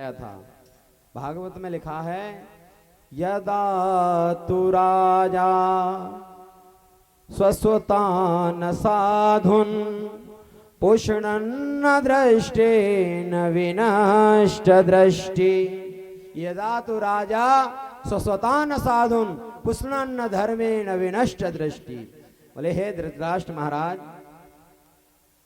समझाया था। भागवत में लिखा है, यदा तु राजा स्वस्वतान साधुन पुष्णन्न दृष्टेन विनष्ट दृष्टि। यदा तु राजा स्वस्वतान साधुन पुष्णन्न धर्मेण विनष्ट दृष्टि। बोले हे धृतराष्ट्र महाराज,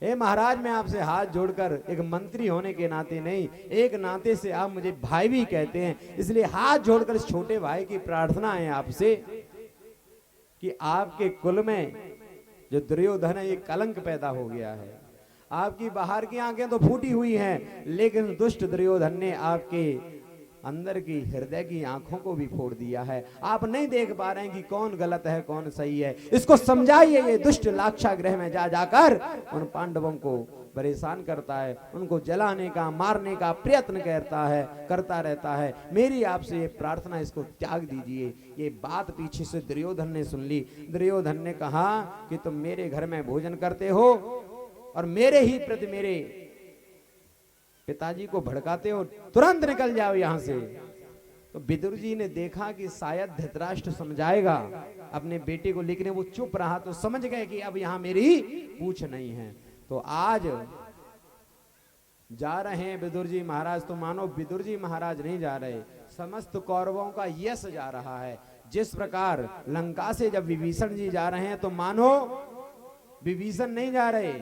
हे महाराज, मैं आपसे हाथ जोड़कर, एक मंत्री होने के नाते नहीं, एक नाते से आप मुझे भाई भी कहते हैं, इसलिए हाथ जोड़कर इस छोटे भाई की प्रार्थना है आपसे कि आपके कुल में जो दुर्योधन है ये कलंक पैदा हो गया है। आपकी बाहर की आंखें तो फूटी हुई हैं, लेकिन दुष्ट दुर्योधन ने आपके अंदर की हृदय की आंखों को भी फोड़ दिया है। आप नहीं देख पा रहे हैं कि कौन गलत है कौन सही है। इसको समझाइए। ये दुष्ट लाक्षागृह में जा जाकर उन पांडवों को परेशान करता है, उनको जलाने का मारने का प्रयत्न करता रहता है। मेरी आपसे ये प्रार्थना, इसको त्याग दीजिए। ये बात पीछे से दुर्योधन ने सुन ली। दुर्योधन ने कहा कि तुम मेरे घर में भोजन करते हो और मेरे ही प्रति मेरे पिताजी को भड़काते हो, तुरंत निकल जाओ यहां से। तो विदुर जी ने देखा कि शायद धृतराष्ट्र समझाएगा अपने बेटे को, लेकिन वो चुप रहा। तो समझ गए कि अब यहां मेरी पूछ नहीं है। तो आज जा रहे हैं विदुर जी महाराज, तो मानो विदुर जी महाराज नहीं जा रहे, समस्त कौरवों का यश जा रहा है। जिस प्रकार लंका से जब विभीषण जी जा रहे हैं तो मानो विभीषण नहीं जा रहे,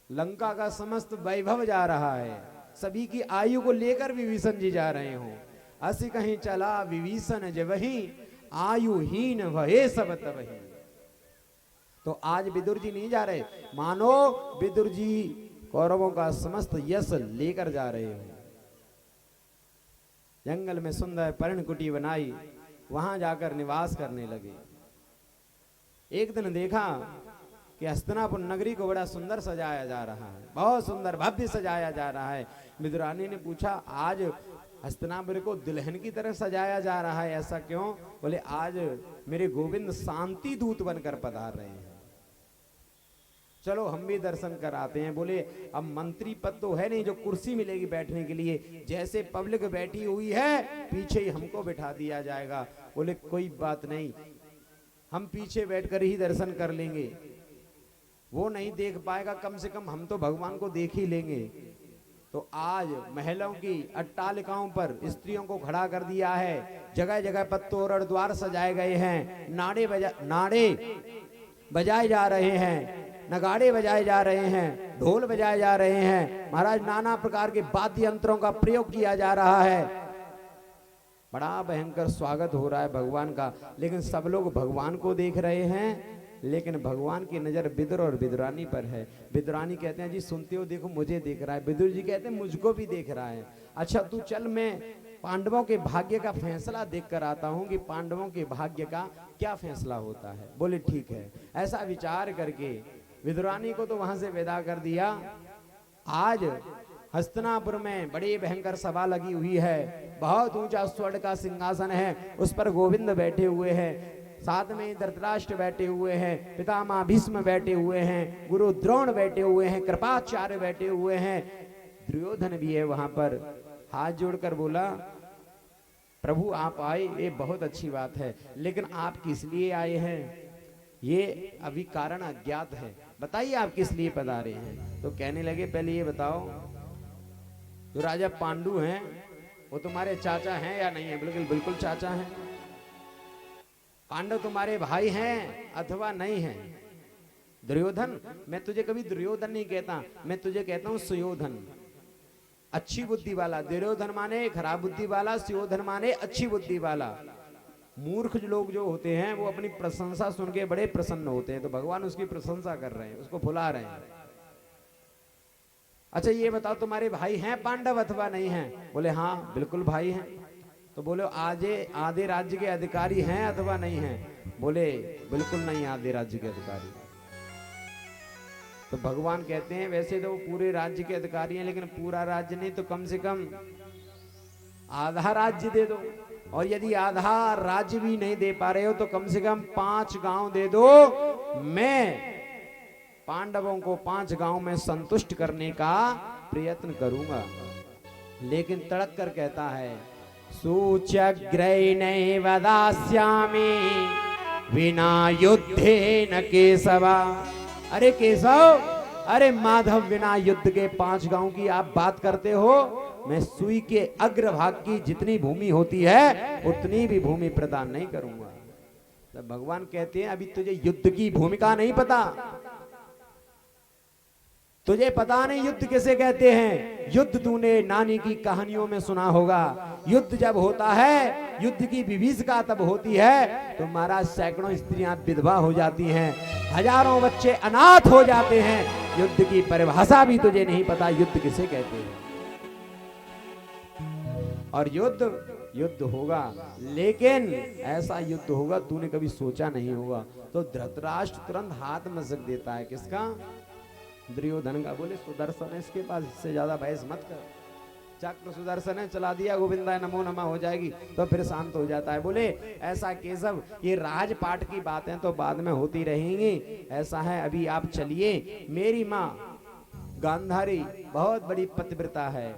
लंका का समस्त वैभव जा रहा है। सभी की आयु को लेकर विभीषण जी जा रहे हो। असी कहीं चला विभीषण जबहि आयुहीन वहे सब तबहि। तो आज विदुर जी नहीं जा रहे, मानो विदुर जी कौरवों का समस्त यश लेकर जा रहे हो। जंगल में सुंदर पर्णकुटी बनाई, वहां जाकर निवास करने लगे। एक दिन देखा कि हस्तिनापुर नगरी को बड़ा सुंदर सजाया जा रहा है, बहुत सुंदर भव्य सजाया जा रहा है। विदुरानी ने पूछा, आज हस्तिनापुर को दुल्हन की तरह सजाया जा रहा है, ऐसा क्यों? बोले, आज मेरे गोविंद शांति दूत बनकर पधार रहे हैं, चलो हम भी दर्शन कराते हैं। बोले, अब मंत्री पद तो है नहीं जो कुर्सी मिलेगी बैठने के लिए, जैसे पब्लिक बैठी हुई है पीछे ही हमको बिठा दिया जाएगा। बोले, कोई बात नहीं, हम पीछे बैठकर ही दर्शन कर लेंगे। वो नहीं देख पाएगा, कम से कम हम तो भगवान को देख ही लेंगे। तो आज महलों की अट्टालिकाओं पर स्त्रियों को खड़ा कर दिया है, जगह जगह पर तोरण द्वार सजाए गए हैं, नाड़े बजाए जा रहे हैं, नगाड़े बजाए जा रहे हैं, ढोल बजाए जा रहे हैं, महाराज नाना प्रकार के वाद्य यंत्रों का प्रयोग किया जा रहा है। बड़ा भयंकर स्वागत हो रहा है भगवान का। लेकिन सब लोग भगवान को देख रहे हैं, लेकिन भगवान की नजर विदुर और विदुरानी पर है। विदुरानी कहते हैं, जी सुनते हो, देखो मुझे देख रहा है। विदुर जी कहते हैं, मुझको भी देख रहा है। अच्छा तू चल, मैं पांडवों के भाग्य का फैसला देख कर आता हूं कि पांडवों के भाग्य का क्या फैसला होता है। बोले, ठीक है। ऐसा विचार करके विदुरानी को तो वहां से विदा कर दिया। आज हस्तिनापुर में बड़ी भयंकर सभा लगी हुई है, बहुत ऊंचा स्वर्ण का सिंहासन है, उस पर गोविंद बैठे हुए हैं, साथ में धृतराष्ट्र बैठे हुए हैं, पितामह भीष्म बैठे हुए हैं, गुरु द्रोण बैठे हुए हैं, कृपाचार्य बैठे हुए हैं, दुर्योधन भी है वहां पर। हाथ जोड़कर बोला, प्रभु आप आए, ये बहुत अच्छी बात है, लेकिन आप किस लिए आए हैं ये अभी कारण अज्ञात है, बताइए आप किस लिए पधारे हैं। तो कहने लगे, पहले ये बताओ, जो राजा पांडु हैं वो तुम्हारे चाचा हैं या नहीं है? बिल्कुल बिल्कुल चाचा हैं। पांडव तुम्हारे भाई हैं अथवा नहीं हैं? दुर्योधन, मैं तुझे कभी दुर्योधन नहीं कहता, मैं तुझे कहता हूं सुयोधन, अच्छी बुद्धि वाला। दुर्योधन माने खराब बुद्धि वाला, सुयोधन माने अच्छी बुद्धि वाला। मूर्ख लोग जो होते हैं वो अपनी प्रशंसा सुन के बड़े प्रसन्न होते हैं, तो भगवान उसकी प्रशंसा कर रहे हैं, उसको भुला रहे हैं। अच्छा ये बताओ, तुम्हारे भाई हैं पांडव अथवा नहीं हैं? बोले, हाँ बिल्कुल भाई हैं। तो बोले, आधे राज्य के अधिकारी हैं अथवा नहीं हैं? बोले, बिल्कुल नहीं आधे राज्य के अधिकारी। तो भगवान कहते हैं, वैसे तो वो पूरे राज्य के अधिकारी हैं, लेकिन पूरा राज्य नहीं तो कम से कम आधा राज्य दे दो, और यदि आधा राज्य भी नहीं दे पा रहे हो तो कम से कम 5 गांव दे दो। मैं पांडवों को 5 गांव में संतुष्ट करने का प्रयत्न करूंगा। लेकिन तड़क कर कहता है सूच्यग्रैणे वदास्यामि विना युद्धेन केशवा। अरे केशव, अरे माधव, बिना युद्ध के 5 गांव की आप बात करते हो। मैं सुई के अग्रभाग की जितनी भूमि होती है उतनी भी भूमि प्रदान नहीं करूंगा। तो भगवान कहते हैं अभी तुझे युद्ध की भूमिका नहीं पता, तुझे पता नहीं युद्ध किसे कहते हैं। युद्ध तूने नानी की कहानियों में सुना होगा। युद्ध जब होता है, युद्ध की विभीषिका तब होती है तो महाराज सैकड़ों स्त्रियां विधवा हो जाती हैं, हजारों बच्चे अनाथ हो जाते हैं। युद्ध की परिभाषा भी तुझे नहीं पता, युद्ध किसे कहते हैं। और युद्ध होगा, लेकिन ऐसा युद्ध होगा तूने कभी सोचा नहीं होगा। तो धृतराष्ट्र तुरंत हाथ मसक देता है, किसका? दुर्योधन का। बोले सुदर्शन है इसके पास, इससे ज्यादा बहस मत कर। चक्र सुदर्शन है, चला दिया, गोविंदा नमो नमः हो जाएगी तो फिर शांत हो जाता है। बोले ऐसा केशव, ये राजपाट की बातें तो बाद में होती रहेंगी। ऐसा है अभी आप चलिए, मेरी माँ गांधारी बहुत बड़ी पतिव्रता है।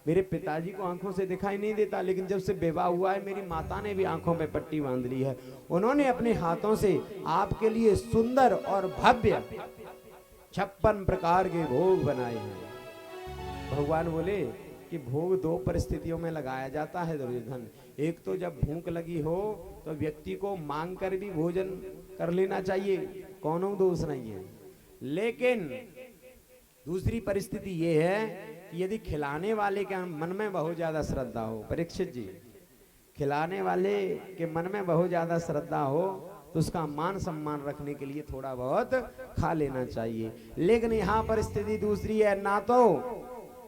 मेरे पिताजी को आंखों से दिखाई नहीं देता, लेकिन जब से विवाह हुआ है मेरी माता ने भी आंखों में पट्टी बांध ली है। उन्होंने अपने हाथों से आपके लिए सुंदर और भव्य 56 प्रकार के भोग बनाए हैं। भगवान बोले कि भोग 2 परिस्थितियों में लगाया जाता है दुर्योधन। एक तो जब भूख लगी हो तो व्यक्ति को मांग कर भी भोजन कर लेना चाहिए, कोनो दोष नहीं है। लेकिन दूसरी परिस्थिति ये है कि यदि खिलाने वाले के मन में बहुत ज्यादा श्रद्धा हो, परीक्षित जी, खिलाने वाले के मन में बहुत ज्यादा श्रद्धा हो तो उसका मान सम्मान रखने के लिए थोड़ा बहुत खा लेना चाहिए। लेकिन यहाँ पर स्थिति दूसरी है, ना तो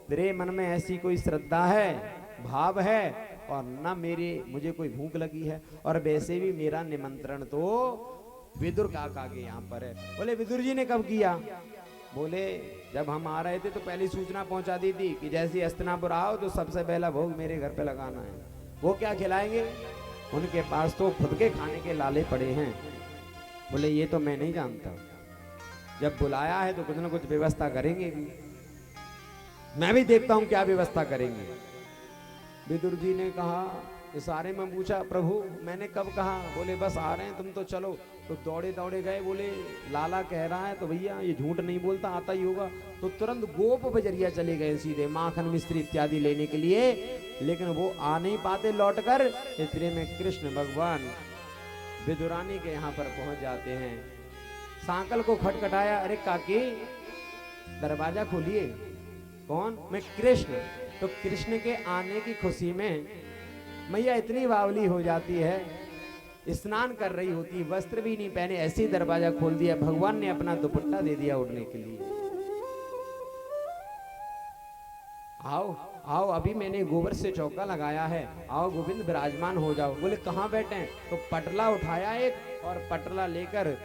तेरे मन में ऐसी कोई श्रद्धा है, भाव है, और ना मुझे कोई भूख लगी है, और वैसे भी मेरा निमंत्रण तो विदुर काका के यहाँ पर है। बोले विदुर जी ने कब किया? बोले जब हम आ रहे थे तो पहली सूचना पहुंचा दी थी कि जैसे हस्तिनापुर आओ तो सबसे पहला भोग मेरे घर पे लगाना है। वो क्या खिलाएंगे? उनके पास तो खुद के खाने के लाले पड़े हैं। बोले ये तो मैं नहीं जानता, जब बुलाया है तो कुछ ना कुछ व्यवस्था करेंगे भी, मैं भी देखता हूं क्या व्यवस्था करेंगे। विदुर जी ने कहा, इशारे में पूछा, प्रभु मैंने कब कहा? बोले बस आ रहे हैं, तुम तो चलो। तो दौड़े दौड़े गए। बोले लाला कह रहा है तो भैया ये झूठ नहीं बोलता, आता ही होगा। तो तुरंत गोप बजरिया चले गए सीधे माखन मिश्री इत्यादि लेने के लिए, लेकिन वो आ नहीं पाते लौटकर। इतने में कृष्ण भगवान विदुरानी के यहाँ पर पहुंच जाते हैं। सांकल को खटखटाया, अरे काकी दरवाजा खोलिए। कौन? मैं कृष्ण। तो कृष्ण के आने की खुशी में मैया इतनी बावली हो जाती है, स्नान कर रही होती, वस्त्र भी नहीं पहने, ऐसे ही दरवाजा खोल दिया। भगवान ने अपना दुपट्टा दे दिया उड़ने के लिए। आओ आओ, अभी मैंने गोबर से चौका लगाया है, आओ गोविंद विराजमान हो जाओ। बोले कहाँ बैठे हैं? तो पटला उठाया एक, और पटला लेकर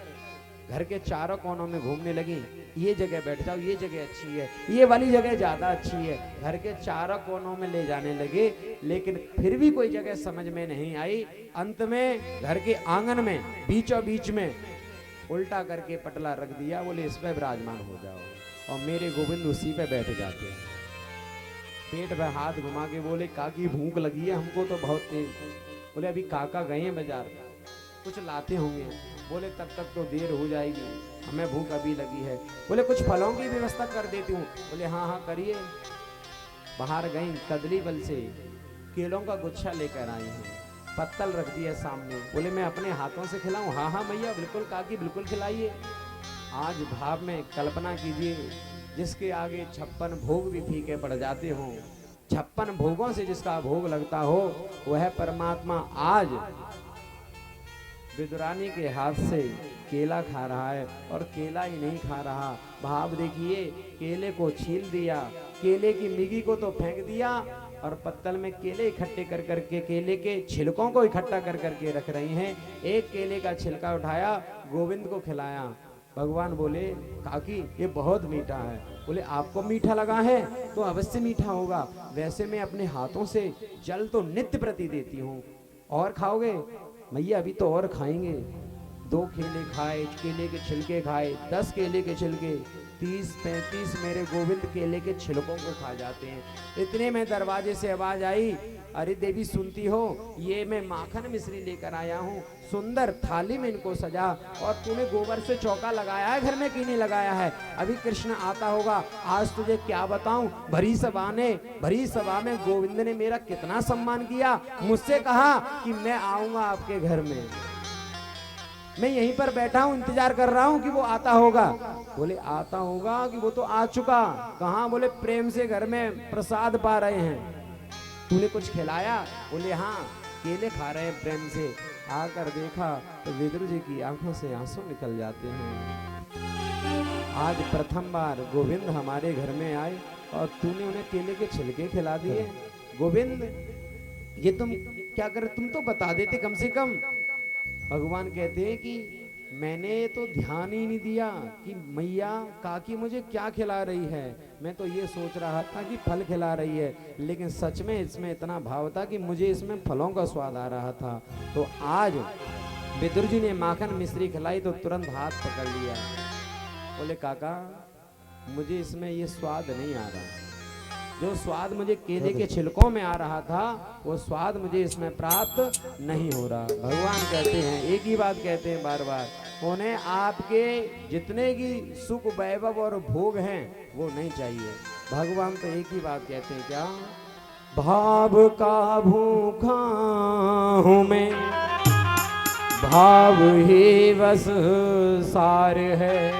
घर के चारों कोनों में घूमने लगी। ये जगह बैठ जाओ, ये जगह अच्छी है, ये वाली जगह ज्यादा अच्छी है। घर के चारों कोनों में ले जाने लगे, लेकिन फिर भी कोई जगह समझ में नहीं आई। अंत में घर के आंगन में बीचों बीच में उल्टा करके पटला रख दिया। बोले इस पे विराजमान हो जाओ, और मेरे गोविंद उसी पे बैठ जाते हैं। पेट पे हाथ घुमा के बोले काकी भूख लगी है हमको तो बहुत तेज। बोले अभी काका गए हैं बाजार, कुछ लाते होंगे। बोले तब तक तो देर हो जाएगी, हमें भूख अभी लगी है। बोले कुछ फलों की व्यवस्था कर देती हूँ। बोले हाँ हाँ करिए। बाहर गई, कदली बल से केलों का गुच्छा लेकर आई हैं, पत्तल रख दिया सामने। बोले मैं अपने हाथों से खिलाऊं? हाँ हाँ मैया बिल्कुल काकी, बिल्कुल खिलाइए। आज भाव में कल्पना कीजिए, जिसके आगे 56 भोग भी फीके पड़ जाते हों, 56 भोगों से जिसका भोग लगता हो, वह परमात्मा आज विदुरानी के हाथ से केला खा रहा है। और केला ही नहीं खा रहा, भाव देखिए, केले को छील दिया, केले की मिगी को तो फेंक दिया, और पत्तल में केले इकट्ठे कर करके केले के छिलकों को इकट्ठा कर करके रख रही हैं। एक केले का छिलका उठाया, गोविंद को खिलाया। भगवान बोले काकी ये बहुत मीठा है। बोले आपको मीठा लगा है तो अवश्य मीठा होगा, वैसे मैं अपने हाथों से जल तो नित्य प्रति देती हूँ। और खाओगे? मैया अभी तो और खाएंगे। 2 केले खाए, केले के छिलके खाए, 10 केले के छिलके, 30-35 मेरे गोविंद केले के छिलकों को खा जाते हैं। इतने में दरवाजे से आवाज आई, अरे देवी सुनती हो, ये मैं माखन मिश्री लेकर आया हूँ, सुंदर थाली में इनको सजा, और तूने गोबर से चौका लगाया है घर में कि नहीं लगाया है? अभी कृष्ण आता होगा, आज तुझे क्या बताऊं, भरी सभा में गोविंद ने मेरा कितना सम्मान किया। मुझसे कहा कि मैं आऊंगा आपके घर में, मैं यहीं पर बैठा हूं, इंतजार कर रहा हूं कि वो आता होगा। बोले आता होगा कि वो तो आ चुका। कहां? बोले प्रेम से घर में प्रसाद पा रहे हैं। तूने कुछ खिलाया? बोले हाँ, केले खा रहे हैं प्रेम से। आकर देखा तो विदुर जी की आंखों से आंसू निकल जाते हैं। आज प्रथम बार गोविंद हमारे घर में आए और तूने उन्हें केले के छिलके खिला दिए। गोविंद ये तुम क्या कर, तुम तो बता देते कम से कम। भगवान कहते हैं कि मैंने तो ध्यान ही नहीं दिया कि मैया काकी मुझे क्या खिला रही है, मैं तो ये सोच रहा था कि फल खिला रही है, लेकिन सच में इसमें इतना भाव था कि मुझे इसमें फलों का स्वाद आ रहा था। तो आज विदुर जी ने माखन मिश्री खिलाई तो तुरंत हाथ पकड़ लिया। बोले काका मुझे इसमें ये स्वाद नहीं आ रहा, जो स्वाद मुझे केले के छिलकों में आ रहा था वो स्वाद मुझे इसमें प्राप्त नहीं हो रहा। भगवान कहते हैं, एक ही बात कहते हैं बार बार, उन्हें आपके जितने की सुख वैभव और भोग हैं वो नहीं चाहिए। भगवान तो एक ही बात कहते हैं, क्या? भाव का भूखा हूं मैं, भाव ही बस सार है,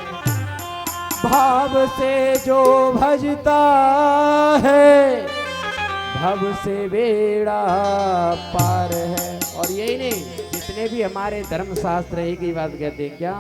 भाव से जो भजता है भव से बेड़ा पार है। और यही नहीं, जितने भी हमारे धर्म शास्त्र एक ही बात कहते हैं, क्या?